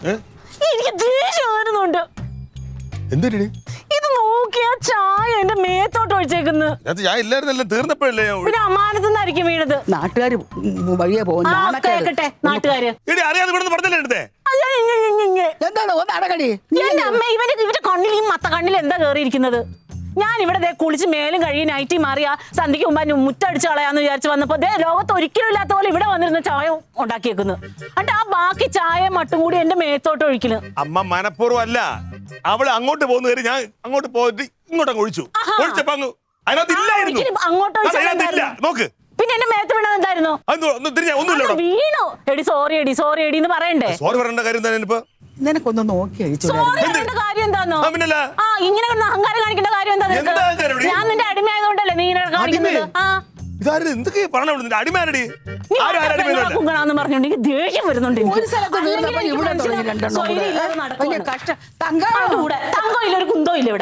എനിക്ക് ദേഷ്യം വരുന്നുണ്ട്. എന്തിനടി ഇത് നോക്കിയാ ചായ എന്റെ മേത്തോട്ട് ഒഴിച്ചേക്കുന്നു. ചായ ഇല്ലായിരുന്നല്ലേ, തീർന്നപ്പോഴല്ലേ? പിന്നെ അമാനത്തുനിന്നായിരിക്കും വീണത്. നാട്ടുകാര് വഴിയെ കേക്കട്ടെ നാട്ടുകാര്. അറിയാതെ ഇവിടെ പറഞ്ഞല്ലേ എടുത്തേ. എന്താണ് ഒന്ന് അടകടി. എന്റെ അമ്മ ഇവന്റെ കണ്ണിൽ ഈ മത്ത കണ്ണിൽ എന്താ കേറിയിരിക്കുന്നത്? ഞാൻ ഇവിടെ കുളിച്ച് മേലും കഴുകി നൈറ്റി മാറിയ സന്ധ്യക്ക് മുമ്പ് മുറ്റടിച്ച് കളയാന്ന് വിചാരിച്ച് വന്നപ്പോ ലോകത്ത് ഒരിക്കലും ഇല്ലാത്ത പോലെ ഇവിടെ വന്നിരുന്ന ചായ ഉണ്ടാക്കിയേക്കുന്നു. എന്നിട്ട് ആ ബാക്കി ചായ മട്ടും കൂടി എന്റെ മേത്തോട്ട് ഒഴിക്കല്. അമ്മ മനഃപൂർവ്വം അല്ല, അവള് അങ്ങോട്ട് പോകുന്ന കയറി ഞാൻ അങ്ങോട്ട് പോയിട്ട് ഇങ്ങോട്ടങ്ങ് ഒഴിച്ചു. ഒഴിച്ചപ്പോ അങ്ങോട്ട് നോക്ക്. പിന്നെ എന്റെ മേത്ത് വീണത് എന്തായിരുന്നു? വീണു. എടി സോറി എടി എന്ന് പറയണ്ടേ? സോറി പറയേണ്ട കാര്യം തന്നെ. ഇപ്പൊ നിനക്കൊന്ന് നോക്കി കാര്യം എന്താന്നോ? ഇങ്ങനെ അഹങ്കാരം കാണിക്കേണ്ട കാര്യം എന്താ? ഞാൻ നിന്റെ അടിമയായതുകൊണ്ടല്ലേ നീ ഇങ്ങനെ കാണിക്കുന്നത്? എന്തൊക്കെ പറഞ്ഞു അടിമാരടി കുങ്ങണാന്ന് പറഞ്ഞോണ്ടെങ്കിൽ ദേഷ്യം വരുന്നുണ്ട്. ഒരു സ്ഥലത്ത് തങ്കോ ഇല്ല, ഒരു കുന്തോ ഇല്ല ഇവിടെ.